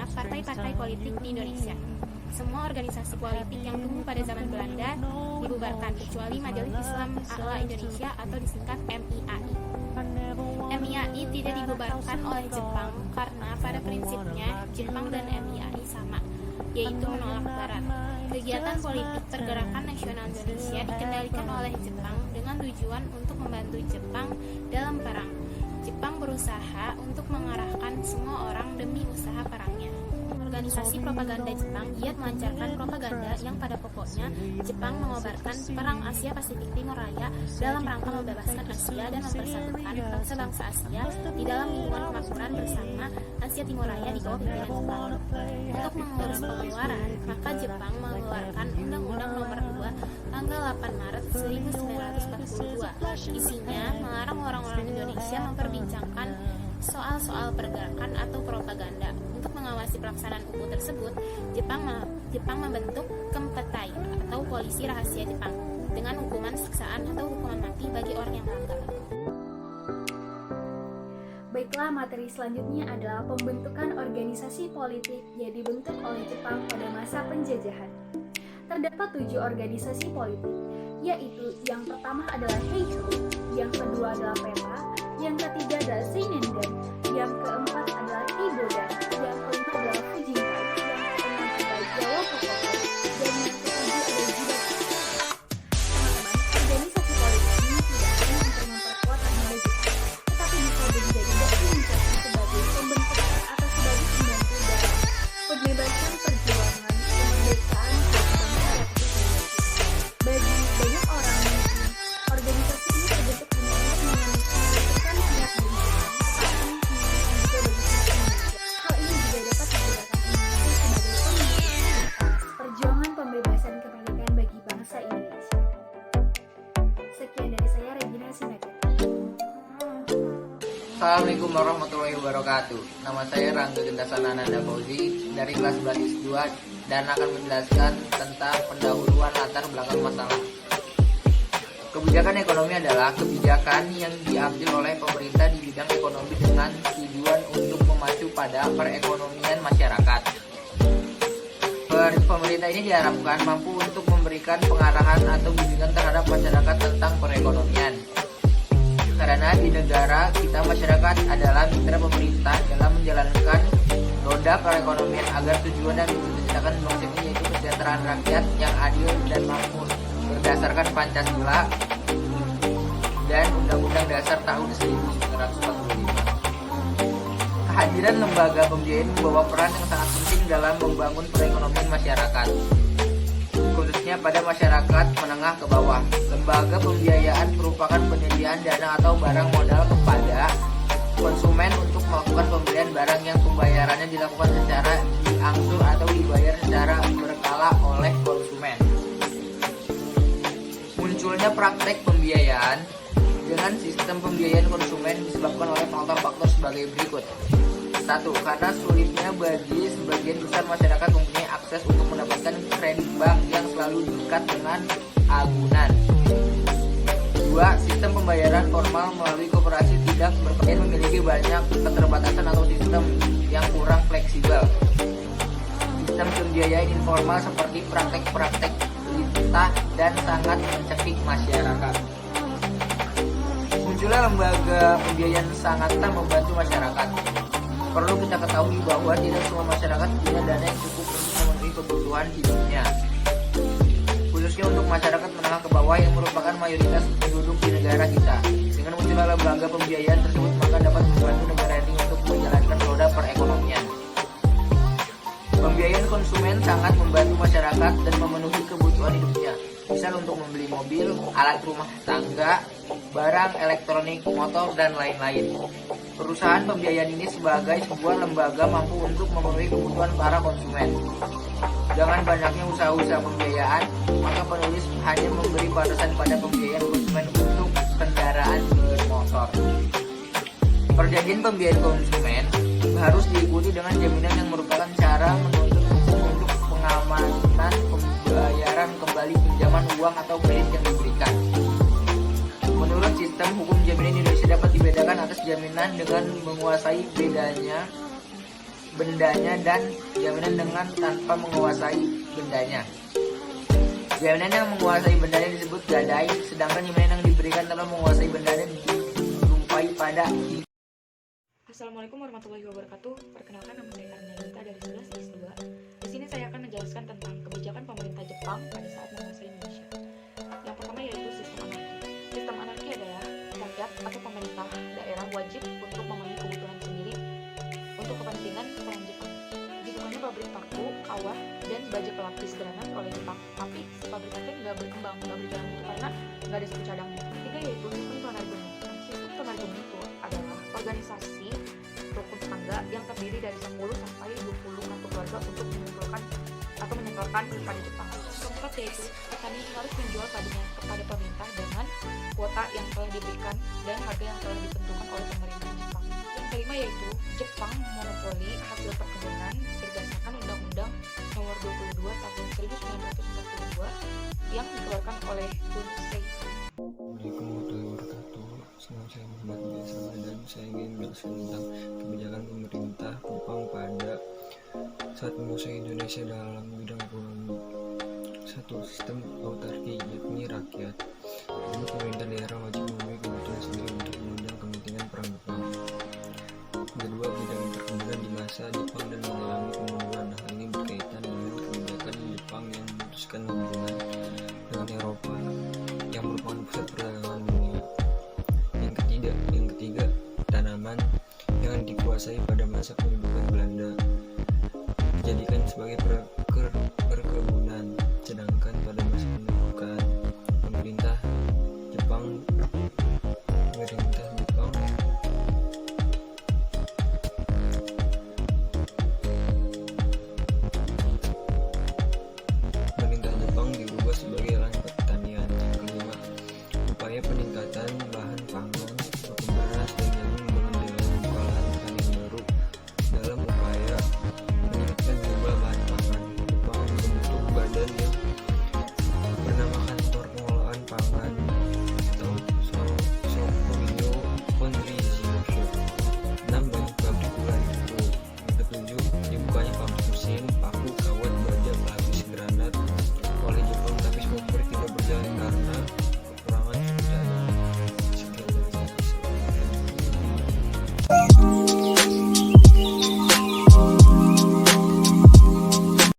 berdirinya partai-partai politik di Indonesia. Semua organisasi politik yang tumbuh pada zaman Belanda dibubarkan, kecuali Majelis Islam A'la Indonesia atau disingkat MIAI. MIAI tidak dibubarkan oleh Jepang karena pada prinsipnya Jepang dan MIAI sama, yaitu menolak Barat. Kegiatan politik Pergerakan Nasional Indonesia dikendalikan oleh Jepang dengan tujuan untuk membantu Jepang dalam perang. Jepang berusaha untuk mengarahkan semua orang demi usaha perangnya. Organisasi propaganda Jepang giat melancarkan propaganda yang pada pokoknya Jepang mengobarkan perang Asia Pasifik Timur Raya dalam rangka membebaskan Asia dan mempersatukan bangsa-bangsa Asia di dalam lingkungan kemakmuran bersama Asia Timur Raya di bawah pimpinan Jepang. Untuk mengurus pengeluaran, maka Jepang mengeluarkan Undang-Undang Nomor 2 tanggal 8 Maret 1942. Isinya melarang orang-orang Indonesia memperbincangkan soal-soal pergerakan atau propaganda. Untuk mengawasi pelaksanaan UU tersebut, Jepang membentuk Kempetai atau polisi rahasia Jepang dengan hukuman siksaan atau hukuman mati bagi orang yang melanggar. Baiklah, materi selanjutnya adalah pembentukan organisasi politik yang dibentuk oleh Jepang pada masa penjajahan. Terdapat 7 organisasi politik, yaitu yang pertama adalah Heiho, yang kedua adalah Peta, yang ketiga adalah Seinendan, yang keempat adalah Ibodan, yang kelima adalah Fujinkai, yang keenam adalah Jawa Pokoto, dan yang ketujuh adalah Jida. Teman-teman, organisasi politik ini tidak hanya untuk memperkuat agenda Jepang, tetapi bisa menjadi dokumentasi sebagai pembentukan atau sebagai pembantu dalam pembebasan perjuangan kemerdekaan Jepang pada bagi banyak orang mungkin organisasi ini terbentuk hanya untuk menentukan pihak dari Jepang, tetapi juga bagi pihak Indonesia. Hal ini juga dapat digunakan Indonesia sebagai pembentukan perjuangan pembebasan kemerdekaan bagi bangsa Indonesia. Sekian dari saya, Regina Simaga. Assalamualaikum warahmatullahi wabarakatuh. Nama saya Rangga Gentasan Ananda Fauzi dari kelas 11 2 dan akan menjelaskan tentang pendahuluan latar belakang masalah. Kebijakan ekonomi adalah kebijakan yang diambil oleh pemerintah di bidang ekonomi dengan tujuan untuk memacu pada perekonomian masyarakat. Pemerintah ini diharapkan mampu untuk memberikan pengarahan atau bimbingan terhadap masyarakat tentang perekonomian. Karena di negara kita masyarakat adalah mitra pemerintah dalam menjalankan roda perekonomian agar tujuan dan cita-citakan bangsa ini yaitu kesejahteraan rakyat yang adil dan makmur berdasarkan Pancasila dan Undang-Undang Dasar tahun 1945. Kehadiran lembaga pembiayaan membawa peran yang sangat penting dalam membangun perekonomian masyarakat, khususnya pada masyarakat menengah ke bawah. Lembaga pembiayaan merupakan penyediaan dana atau barang modal kepada konsumen untuk melakukan pembelian barang yang pembayarannya dilakukan secara diangsur atau dibayar secara berkala oleh konsumen. Munculnya praktek pembiayaan dengan sistem pembiayaan konsumen disebabkan oleh faktor-faktor sebagai berikut. 1. Karena sulitnya bagi sebagian besar masyarakat mempunyai akses untuk mendapatkan kredit bank yang selalu dekat dengan agunan. 2. Sistem pembayaran formal melalui koperasi tidak berkenan memiliki banyak keterbatasan atau sistem yang kurang fleksibel. Sistem pembiayaan informal seperti praktek-praktek lintah dan sangat mencekik masyarakat. Munculnya lembaga pembiayaan sangatlah membantu masyarakat. Perlu kita ketahui bahwa tidak semua masyarakat punya dana yang cukup untuk memenuhi kebutuhan hidupnya, khususnya untuk masyarakat menengah ke bawah yang merupakan mayoritas penduduk di negara kita. Dengan munculnya lembaga pembiayaan tersebut, maka dapat membantu negara ini untuk menjalankan roda perekonomian. Pembiayaan konsumen sangat membantu masyarakat dan memenuhi kebutuhan hidupnya, misal untuk membeli mobil, alat rumah tangga, barang elektronik, motor, dan lain-lain. Perusahaan pembiayaan ini sebagai sebuah lembaga mampu untuk memenuhi kebutuhan para konsumen. Dengan banyaknya usaha-usaha pembiayaan, maka penulis hanya memberi batasan pada pembiayaan konsumen untuk kendaraan bermotor. Perjanjian pembiayaan konsumen harus diikuti dengan jaminan yang merupakan cara menuntut hukum untuk pengamanan pembayaran kembali pinjaman uang atau kredit yang diberikan. Menurut sistem hukum jaminan Indonesia dapat dibedakan atas jaminan dengan menguasai bedanya bendanya dan jaminan dengan tanpa menguasai bendanya. Jaminan yang menguasai bendanya disebut gadai, sedangkan jaminan yang diberikan tanpa menguasai bendanya dijumpai pada. Assalamualaikum warahmatullahi wabarakatuh. Perkenalkan, nama saya Karnelita dari 11X2. Di sini saya akan menjelaskan tentang kebijakan pemerintah Jepang pada saat menguasai Indonesia. Yang pertama yaitu sistem anarki. Sistem anarki adalah rakyat atau pemerintah daerah wajib untuk memenuhi kebutuhan sendiri untuk kepentingan perang Jepang. Dibukanya pabrik paku, kawah, dan baja pelapis granat oleh Jepang. Tapi si pabrik itu nggak berkembang, nggak berjalan gitu karena nggak ada suku cadangnya. Ketiga yaitu sistem Tonarigumi. Sistem Tonarigumi itu adalah organisasi rukun tetangga yang terdiri dari 10 sampai 20 kartu keluarga untuk mengumpulkan atau menyetorkan kepada Jepang. Keempat yaitu petani harus menjual padunya kepada pemerintah dengan kuota yang telah diberikan dan harga yang telah ditentukan oleh pemerintah Jepang. Yang kelima yaitu Jepang monopoli hasil perkebunan berdasarkan Undang-Undang Nomor 22 Tahun 1942 yang dikeluarkan oleh Kun Seikan. Assalamualaikum warahmatullahi wabarakatuh. Senang saya Muhammad Biasa dan saya ingin menjelaskan tentang kebijakan pemerintah Jepang pada saat menguasai Indonesia dalam bidang ekonomi. Satu, sistem autarki, yakni rakyat. Ini pemerintah daerah wajib memenuhi kebutuhan sendiri untuk menunjang kepentingan perang Jepang. Kedua, bidang perkebunan di masa Jepang dan mengalami kemunduran. Hal ini berkaitan dengan kebijakan Jepang yang memutuskan hubungan dengan Eropa yang merupakan pusat perdagangan dunia. Yang ketiga, tanaman yang dikuasai pada masa pendudukan Belanda dijadikan sebagai perkebunan